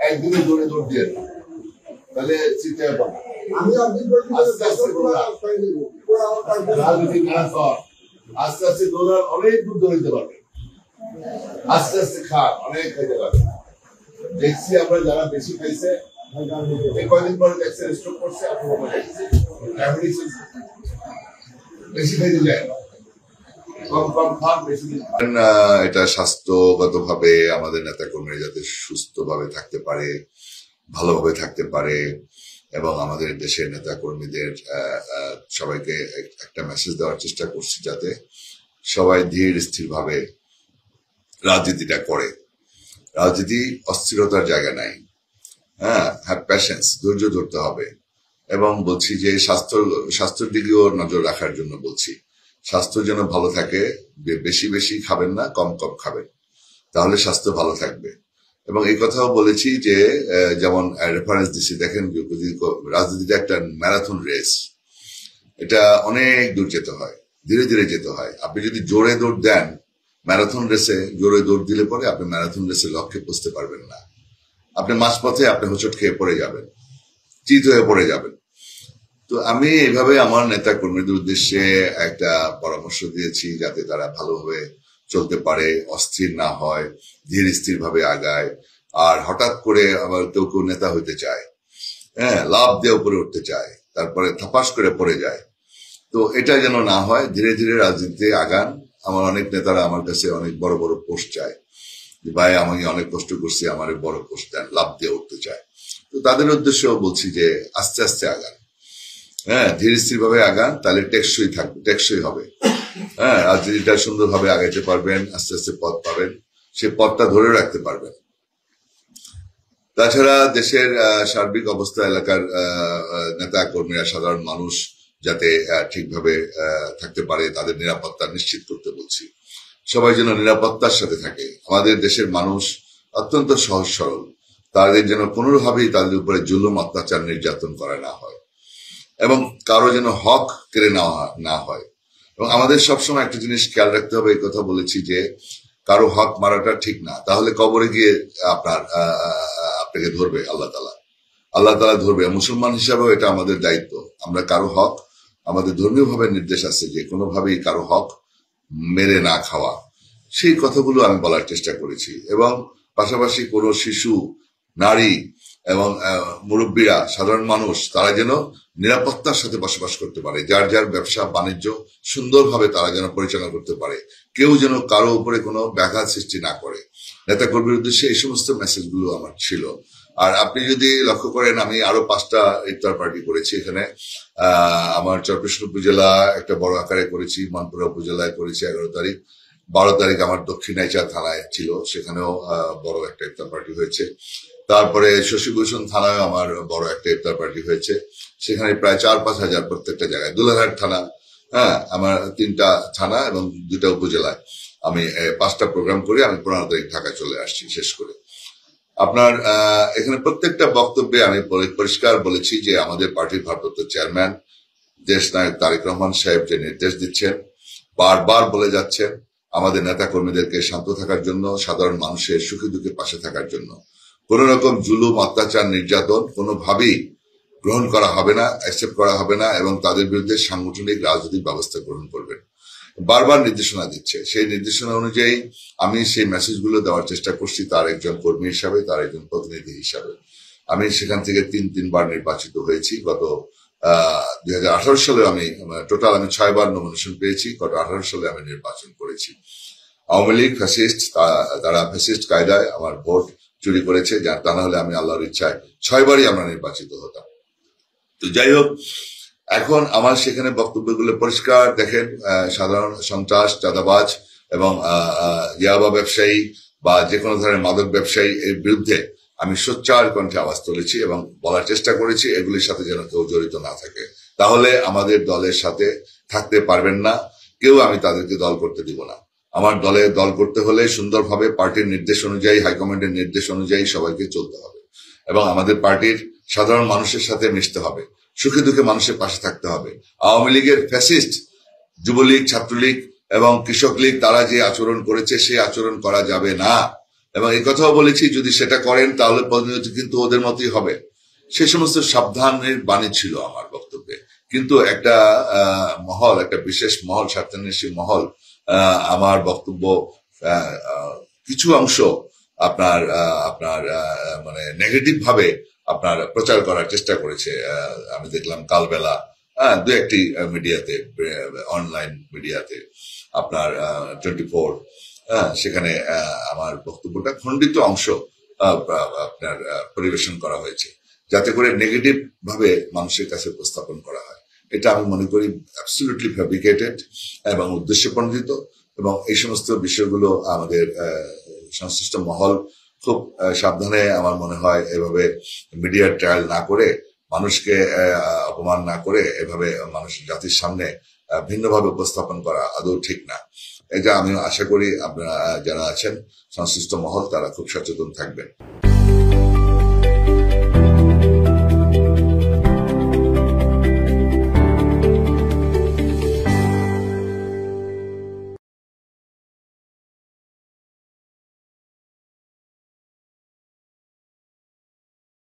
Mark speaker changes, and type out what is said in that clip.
Speaker 1: একদিনে জোরে দৌড় দিয়ে তাহলে চিন্তা পাবো রাজনীতি খারাপ কর, আস্তে আস্তে দৌড়ান, অনেক দূর দৌড়াইতে পারবে, আস্তে আস্তে খান, অনেক খাইতে পারবে। দেখছি আমরা যারা বেশি খাইছে কয়েকদিন পরে দেখছে স্ট্রোক করছে, বেশি খাইতে যায় না, কম কম খান, বেশি দিন। এটা স্বাস্থ্যগত ভাবে আমাদের নেতা কর্মীরা যাতে সুস্থ ভাবে থাকতে পারে, ভালোভাবে থাকতে পারে, এবং আমাদের দেশের নেতা কর্মীদের সবাইকে একটা মেসেজ দেওয়ার চেষ্টা করছি যাতে সবাই ধীর স্থির ভাবে রাজনীতিটা করে। রাজনীতি অস্থিরতার জায়গা নাই, হ্যাভ প্যাশেন্স, ধৈর্য ধরতে হবে। এবং বলছি যে স্বাস্থ্যের দিকেও নজর রাখার জন্য বলছি, স্বাস্থ্য যেন ভালো থাকে, বেশি বেশি খাবেন না, কম কম খাবেন, তাহলে স্বাস্থ্য ভালো থাকবে। এবং এই কথাও বলেছি যে যেমন রেফারেন্স দিচ্ছি, দেখেন রাজনীতিটা একটা ম্যারাথন রেস, এটা অনেক দূর যেতে হয়, ধীরে ধীরে যেতে হয়। আপনি যদি জোরে দৌড় দেন ম্যারাথন রেসে, জোরে দৌড় দিলে পরে আপনি ম্যারাথন রেসে লক্ষ্যে পৌঁছতে পারবেন না, আপনি মাঝপথে আপনি হোঁচট খেয়ে পড়ে যাবেন, চিত হয়ে পড়ে যাবেন। তো আমি এইভাবে আমার নেতা কর্মীদের উদ্দেশ্যে একটা পরামর্শ দিয়েছি যাতে তারা ভালোভাবে চলতে পারে, অস্থির না হয়, ধীর স্থির ভাবে আগায়। আর হঠাৎ করে আবার কেউ কেউ নেতা হইতে চায়, লাভ দিয়ে উপরে উঠতে চায়, তারপরে থাপাস করে পড়ে যায়। তো এটা যেন না হয়, ধীরে ধীরে রাজনীতিতে আগান। আমার অনেক নেতারা আমার কাছে অনেক বড় বড় পোস্ট চায়, যে ভাই আমি অনেক কষ্ট করছি, আমার বড় পোস্ট দেন, লাভ দিয়ে উঠতে চায়। তো তাদের উদ্দেশ্যেও বলছি যে আস্তে আস্তে আগান, ধীরে স্থির ভাবে আগান, তাহলে টেকসই থাকবে, টেকসই হবে। রাজনীতিটা সুন্দরভাবে আগাইতে পারবেন, আস্তে আস্তে পথ পাবেন, সে পথটা ধরে রাখতে পারবেন। তাছাড়া দেশের সার্বিক অবস্থা, এলাকার নেতা কর্মীরা, সাধারণ মানুষ যাতে ঠিকভাবে থাকতে পারে, তাদের নিরাপত্তা নিশ্চিত করতে বলছি। সবাই যেন নিরাপত্তার সাথে থাকে। আমাদের দেশের মানুষ অত্যন্ত সহজ সরল, তাদের যেন কোনোভাবেই তাদের উপরে জুলুম, অত্যাচার, নির্যাতন করা না হয়, এবং কারো যেন হক কেড়ে নেওয়া না হয়। এবং আমাদের সবসময় একটা জিনিস খেয়াল রাখতে হবে, এই কথা বলেছি যে কারো হক মারাটা ঠিক না, তাহলে কবরে গিয়ে আপনাকে ধরবে আল্লাহ তাআলা ধরবে। মুসলমান হিসাবেও এটা আমাদের দায়িত্ব, আমরা কারো হক, আমাদের ধর্মীয় ভাবে নির্দেশ আছে যে কোনোভাবেই কারো হক মেরে না খাওয়া, সেই কথাগুলো আমি বলার চেষ্টা করেছি। এবং পাশাপাশি কোনো শিশু, নারী এবং মুরব্বীরা, সাধারণ মানুষ, তারা যেন নিরাপত্তার সাথে বসবাস করতে পারে, যার যার ব্যবসা বাণিজ্য সুন্দরভাবে তারা যেন পরিচালনা করতে পারে, কেউ যেন কারো উপরে কোনো ব্যাঘাত সৃষ্টি না করে। নেতা কর্মীর উদ্দেশ্যে এই সমস্ত মেসেজগুলো আমার ছিল। আর আপনি যদি লক্ষ্য করেন, আমি আরো 5টা ইফতার পার্টি করেছি এখানে। আমার চরপেশন উপজেলা একটা বড় আকারে করেছি, মানপুরা উপজেলায় করেছি 11 তারিখ, 12 তারিখ আমার দক্ষিণাইচা থানায় ছিল, সেখানেও বড় একটা ইফতার পার্টি হয়েছে। তারপরে শশীভূষণ থানায় আমার বড় একটা ইফতার পার্টি হয়েছে, সেখানে প্রায় 4-5 হাজার প্রত্যেকটা জায়গায়। দুলারহাট থানা, আমার 3টা থানা এবং 2টা উপজেলায় আমি 5টা প্রোগ্রাম করে আমি 15 তারিখ ঢাকা চলে আসছি শেষ করে। আপনার এখানে প্রত্যেকটা বক্তব্যে আমি পরিষ্কার বলেছি যে আমাদের পার্টির ভারপ্রাপ্ত চেয়ারম্যান দেশ নায়ক তারেক রহমান সাহেব যে নির্দেশ দিচ্ছেন, বারবার বলে যাচ্ছেন আমাদের নেতা কর্মীদেরকে শান্ত থাকার জন্য, সাধারণ মানুষের সুখে দুঃখে পাশে থাকার জন্য। কোন রকম জুলুম, অত্যাচার, নির্যাতন কোনোভাবেই গ্রহণ করা হবে না, অ্যাকসেপ্ট করা হবে না, এবং তাদের বিরুদ্ধে সাংগঠনিক রাজনৈতিক ব্যবস্থা গ্রহণ করবেন। বারবার নির্দেশনা দিচ্ছে, সেই নির্দেশনা অনুযায়ী আমি সেই মেসেজগুলো দেওয়ার চেষ্টা করছি তার একজন কর্মী হিসাবে, তার একজন প্রতিনিধি হিসাবে। আমি সেখান থেকে 3বার নির্বাচিত হয়েছি। গত 2018 সালে আমি টোটাল 6 বার নমিনেশন পেয়েছি। গত 18 সালে আমি নির্বাচন করেছি। আওয়ামী লীগ ফ্যাসিস্ট, তারা ফ্যাসিস্ট কায়দায় আমার ভোট চুরি করেছে, তা না হলে আমি আল্লাহর ইচ্ছায় 6 বারই আমরা নির্বাচিত হতাম। তো যাই হোক, এখন আমার সেখানে বক্তব্যগুলো পরিষ্কার দেখেন, সাধারণ সন্ত্রাস, চাঁদাবাজ এবং ইয়াবা ব্যবসায়ী বা যে কোনো ধরনের মাদক ব্যবসায়ী এর বিরুদ্ধে আমি সোচ্চার কণ্ঠে আওয়াজ তুলেছি এবং বলার চেষ্টা করেছি এগুলির সাথে যেন কেউ জড়িত না থাকে, তাহলে আমাদের দলের সাথে থাকতে পারবেন না কেউ, আমি তাদেরকে দল করতে দিব না। আমার দলে দল করতে হলে সুন্দরভাবে পার্টির নির্দেশ অনুযায়ী, হাইকমান্ডের নির্দেশ অনুযায়ী সবাইকে চলতে হবে এবং আমাদের পার্টির সাধারণ মানুষের সাথে মিশতে হবে, সুখে দুঃখে মানুষের পাশে থাকতে হবে। আওয়ামী লীগের ফ্যাসিস্ট, যুবলীগ, ছাত্রলীগ এবং কৃষক লীগ তারা যে আচরণ করেছে সেই আচরণ করা যাবে না। এবং এই কথাও বলেছি যদি সেটা করেন তাহলে পরিণতি কিন্তু ওদের মতোই হবে। সে সমস্ত সাবধানের বাণী ছিল আমার বক্তব্যে। কিন্তু একটা মহল, একটা বিশেষ মহল, স্বার্থান্বেষী মহল আমার বক্তব্য কিছু অংশ আপনার আপনার মানে নেগেটিভ ভাবে আপনার প্রচার করার চেষ্টা করেছে। আমি দেখলাম কালবেলা দু একটি মিডিয়াতে, অনলাইন মিডিয়াতে, আপনার 24, সেখানে আমার বক্তব্যটা খণ্ডিত অংশ আপনার পরিবেশন করা হয়েছে, যাতে করে নেগেটিভ ভাবে মানুষের কাছে উপস্থাপন করা হয়। এটা আমি মনে করি অ্যাবসলিউটলি ফ্যাব্রিকেটেড এবং উদ্দেশ্যপ্রণোদিত, এবং এই সমস্ত বিষয়গুলো আমাদের সংশ্লিষ্ট মহল খুব সাবধানে আমার মনে হয় এভাবে মিডিয়ার ট্রায়াল না করে, মানুষকে অপমান না করে এভাবে মানুষ জাতির সামনে ভিন্নভাবে উপস্থাপন করা আদৌ ঠিক না। এটা আমি আশা করি আপনারা যারা আছেন সংশ্লিষ্ট মহল তারা খুব সচেতন থাকবেন।